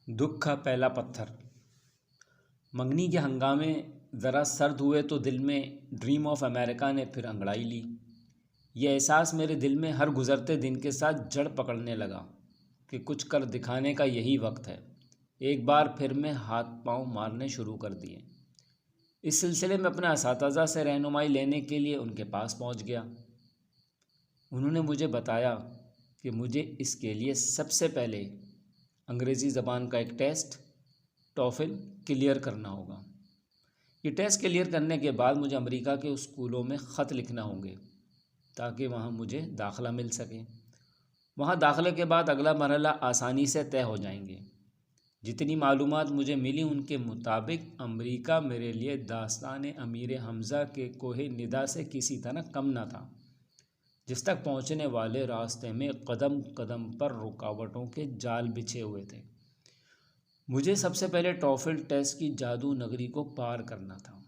دکھ کا پہلا پتھر۔ منگنی کے ہنگامے ذرا سرد ہوئے تو دل میں ڈریم آف امریکہ نے پھر انگڑائی لی۔ یہ احساس میرے دل میں ہر گزرتے دن کے ساتھ جڑ پکڑنے لگا کہ کچھ کر دکھانے کا یہی وقت ہے۔ ایک بار پھر میں ہاتھ پاؤں مارنے شروع کر دیے۔ اس سلسلے میں اپنے اساتذہ سے رہنمائی لینے کے لیے ان کے پاس پہنچ گیا۔ انہوں نے مجھے بتایا کہ مجھے اس کے لیے سب سے پہلے انگریزی زبان کا ایک ٹیسٹ ٹوفل کلیئر کرنا ہوگا۔ یہ ٹیسٹ کلیئر کرنے کے بعد مجھے امریکہ کے اسکولوں میں خط لکھنا ہوں گے تاکہ وہاں مجھے داخلہ مل سکے۔ وہاں داخلے کے بعد اگلا مرحلہ آسانی سے طے ہو جائیں گے۔ جتنی معلومات مجھے ملی ان کے مطابق امریکہ میرے لیے داستان امیر حمزہ کے کوہ ندا سے کسی طرح کم نہ تھا، جس تک پہنچنے والے راستے میں قدم قدم پر رکاوٹوں کے جال بچھے ہوئے تھے۔ مجھے سب سے پہلے ٹوفل ٹیسٹ کی جادو نگری کو پار کرنا تھا۔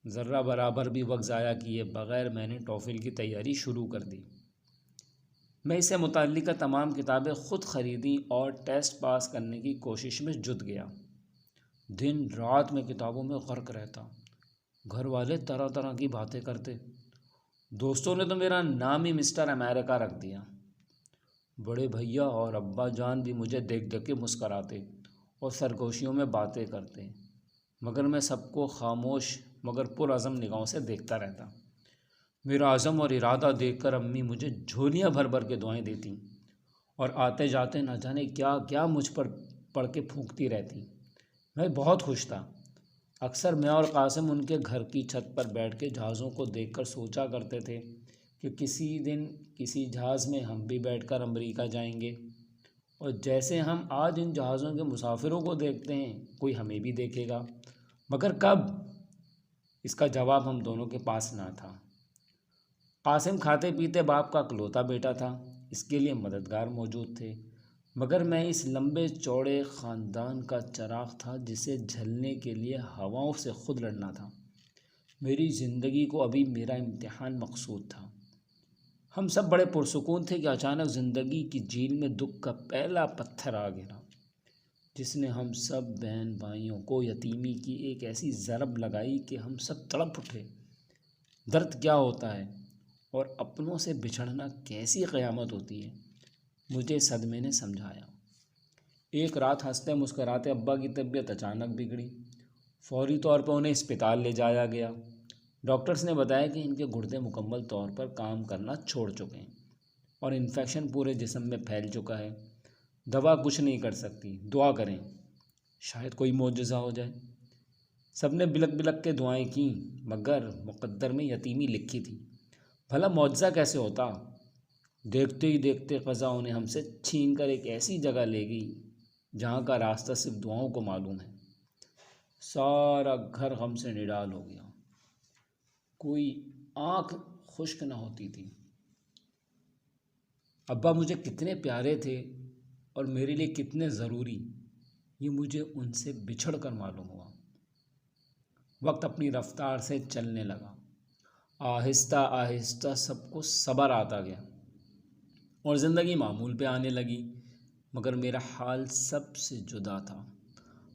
ذرہ برابر بھی وقت ضائع کیے بغیر میں نے ٹوفل کی تیاری شروع کر دی۔ میں اس سے متعلقہ تمام کتابیں خود خریدیں اور ٹیسٹ پاس کرنے کی کوشش میں جٹ گیا۔ دن رات میں کتابوں میں غرق رہتا۔ گھر والے طرح طرح کی باتیں کرتے۔ دوستوں نے تو میرا نام ہی مسٹر امریکہ رکھ دیا۔ بڑے بھیا اور ابا جان بھی مجھے دیکھ دیکھ کے مسکراتے اور سرگوشیوں میں باتیں کرتے، مگر میں سب کو خاموش مگر پرعزم نگاہوں سے دیکھتا رہتا۔ میرا عزم اور ارادہ دیکھ کر امی مجھے جھولیاں بھر بھر کے دعائیں دیتی اور آتے جاتے نہ جانے کیا کیا مجھ پر پڑھ کے پھونکتی رہتی۔ میں بہت خوش تھا۔ اکثر میں اور قاسم ان کے گھر کی چھت پر بیٹھ کے جہازوں کو دیکھ کر سوچا کرتے تھے کہ کسی دن کسی جہاز میں ہم بھی بیٹھ کر امریکہ جائیں گے، اور جیسے ہم آج ان جہازوں کے مسافروں کو دیکھتے ہیں کوئی ہمیں بھی دیکھے گا، مگر کب؟ اس کا جواب ہم دونوں کے پاس نہ تھا۔ قاسم کھاتے پیتے باپ کا اکلوتا بیٹا تھا، اس کے لیے مددگار موجود تھے، مگر میں اس لمبے چوڑے خاندان کا چراغ تھا جسے جھلنے کے لیے ہواؤں سے خود لڑنا تھا۔ میری زندگی کو ابھی میرا امتحان مقصود تھا۔ ہم سب بڑے پرسکون تھے کہ اچانک زندگی کی جھیل میں دکھ کا پہلا پتھر آ گرا، جس نے ہم سب بہن بھائیوں کو یتیمی کی ایک ایسی ضرب لگائی کہ ہم سب تڑپ اٹھے۔ درد کیا ہوتا ہے اور اپنوں سے بچھڑنا کیسی قیامت ہوتی ہے، مجھے صدمے نے سمجھایا۔ ایک رات ہنستے مسکراتے ابا کی طبیعت اچانک بگڑی۔ فوری طور پر انہیں اسپتال لے جایا گیا۔ ڈاکٹرز نے بتایا کہ ان کے گردے مکمل طور پر کام کرنا چھوڑ چکے ہیں اور انفیکشن پورے جسم میں پھیل چکا ہے۔ دوا کچھ نہیں کر سکتی، دعا کریں شاید کوئی معجزہ ہو جائے۔ سب نے بلک بلک کے دعائیں کیں، مگر مقدر میں یتیمی لکھی تھی۔ بھلا معجزہ کیسے ہوتا؟ دیکھتے ہی دیکھتے قضا انہیں ہم سے چھین کر ایک ایسی جگہ لے گئی جہاں کا راستہ صرف دعاؤں کو معلوم ہے۔ سارا گھر غم سے نڈال ہو گیا، کوئی آنکھ خشک نہ ہوتی تھی۔ ابا مجھے کتنے پیارے تھے اور میرے لیے کتنے ضروری، یہ مجھے ان سے بچھڑ کر معلوم ہوا۔ وقت اپنی رفتار سے چلنے لگا۔ آہستہ آہستہ سب کو صبر آتا گیا اور زندگی معمول پہ آنے لگی، مگر میرا حال سب سے جدا تھا۔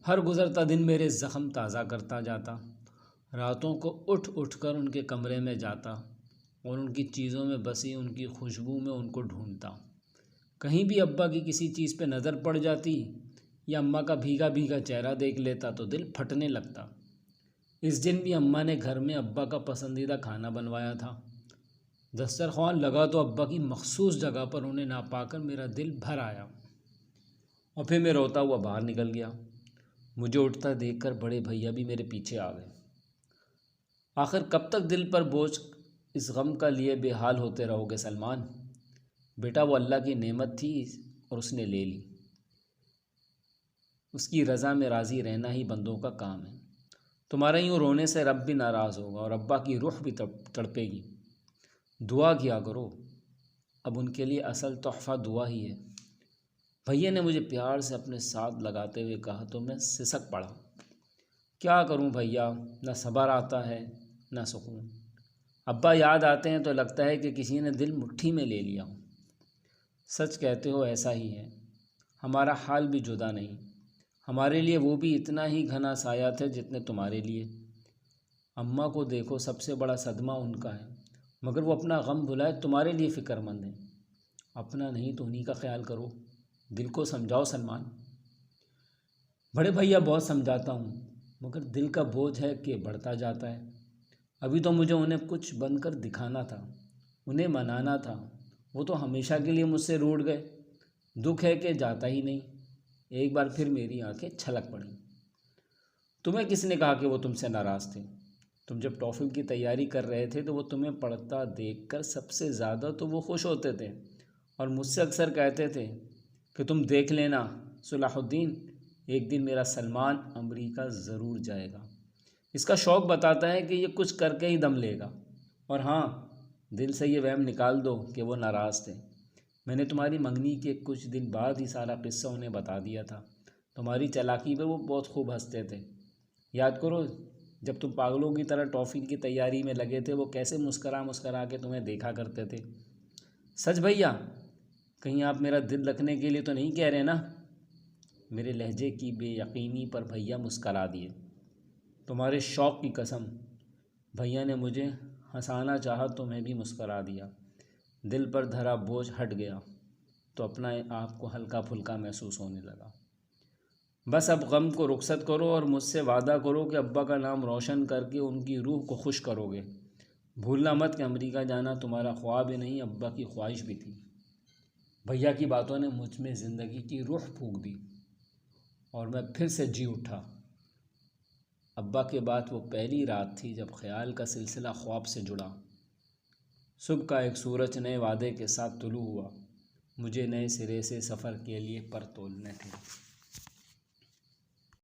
ہر گزرتا دن میرے زخم تازہ کرتا جاتا۔ راتوں کو اٹھ اٹھ کر ان کے کمرے میں جاتا اور ان کی چیزوں میں بسی ان کی خوشبو میں ان کو ڈھونڈتا۔ کہیں بھی ابا کی کسی چیز پہ نظر پڑ جاتی یا اماں کا بھیگا بھیگا چہرہ دیکھ لیتا تو دل پھٹنے لگتا۔ اس دن بھی اماں نے گھر میں ابا کا پسندیدہ کھانا بنوایا تھا۔ دسترخوان لگا تو ابا کی مخصوص جگہ پر انہیں نہ پا کر میرا دل بھر آیا اور پھر میں روتا ہوا باہر نکل گیا۔ مجھے اٹھتا دیکھ کر بڑے بھیا بھی میرے پیچھے آ گئے۔ آخر کب تک دل پر بوجھ اس غم کا لیے بے حال ہوتے رہو گے سلمان؟ بیٹا وہ اللہ کی نعمت تھی اور اس نے لے لی۔ اس کی رضا میں راضی رہنا ہی بندوں کا کام ہے۔ تمہارا یوں رونے سے رب بھی ناراض ہوگا اور ابا کی روح بھی تڑپے گی۔ دعا کیا کرو، اب ان کے لیے اصل تحفہ دعا ہی ہے۔ بھیا نے مجھے پیار سے اپنے ساتھ لگاتے ہوئے کہا تو میں سسک پڑا۔ کیا کروں بھیا، نہ صبر آتا ہے نہ سکون۔ ابا یاد آتے ہیں تو لگتا ہے کہ کسی نے دل مٹھی میں لے لیا ہو۔ سچ کہتے ہو ایسا ہی ہے۔ ہمارا حال بھی جدا نہیں، ہمارے لیے وہ بھی اتنا ہی گھنا سایہ تھے جتنے تمہارے لیے۔ اماں کو دیکھو، سب سے بڑا صدمہ ان کا ہے، مگر وہ اپنا غم بھلائے تمہارے لیے فکر مند ہیں۔ اپنا نہیں تو انہی کا خیال کرو، دل کو سمجھاؤ سلمان۔ بڑے بھیا بہت سمجھاتا ہوں، مگر دل کا بوجھ ہے کہ بڑھتا جاتا ہے۔ ابھی تو مجھے انہیں کچھ بن کر دکھانا تھا، انہیں منانا تھا، وہ تو ہمیشہ کے لیے مجھ سے روٹھ گئے۔ دکھ ہے کہ جاتا ہی نہیں۔ ایک بار پھر میری آنکھیں چھلک پڑیں۔ تمہیں کس نے کہا کہ وہ تم سے ناراض تھے؟ تم جب ٹافل کی تیاری کر رہے تھے تو وہ تمہیں پڑھتا دیکھ کر سب سے زیادہ تو وہ خوش ہوتے تھے، اور مجھ سے اکثر کہتے تھے کہ تم دیکھ لینا صلاح الدین، ایک دن میرا سلمان امریکہ ضرور جائے گا۔ اس کا شوق بتاتا ہے کہ یہ کچھ کر کے ہی دم لے گا۔ اور ہاں، دل سے یہ وہم نکال دو کہ وہ ناراض تھے۔ میں نے تمہاری منگنی کے کچھ دن بعد ہی سارا قصہ انہیں بتا دیا تھا۔ تمہاری چالاکی پہ وہ بہت خوب ہنستے تھے۔ یاد کرو جب تم پاگلوں کی طرح ٹافل کی تیاری میں لگے تھے، وہ کیسے مسکرا مسکرا کے تمہیں دیکھا کرتے تھے۔ سچ بھیا، کہیں آپ میرا دل رکھنے کے لیے تو نہیں کہہ رہے نا؟ میرے لہجے کی بے یقینی پر بھیا مسکرا دیے۔ تمہارے شوق کی قسم۔ بھیا نے مجھے ہنسانا چاہا تو میں بھی مسکرا دیا۔ دل پر دھرا بوجھ ہٹ گیا تو اپنا آپ کو ہلکا پھلکا محسوس ہونے لگا۔ بس اب غم کو رخصت کرو اور مجھ سے وعدہ کرو کہ ابا کا نام روشن کر کے ان کی روح کو خوش کرو گے۔ بھولنا مت کہ امریکہ جانا تمہارا خواب ہی نہیں، ابا کی خواہش بھی تھی۔ بھیا کی باتوں نے مجھ میں زندگی کی روح پھونک دی اور میں پھر سے جی اٹھا۔ ابا کے بعد وہ پہلی رات تھی جب خیال کا سلسلہ خواب سے جڑا۔ صبح کا ایک سورج نئے وعدے کے ساتھ طلوع ہوا، مجھے نئے سرے سے سفر کے لیے پر تولنے تھے۔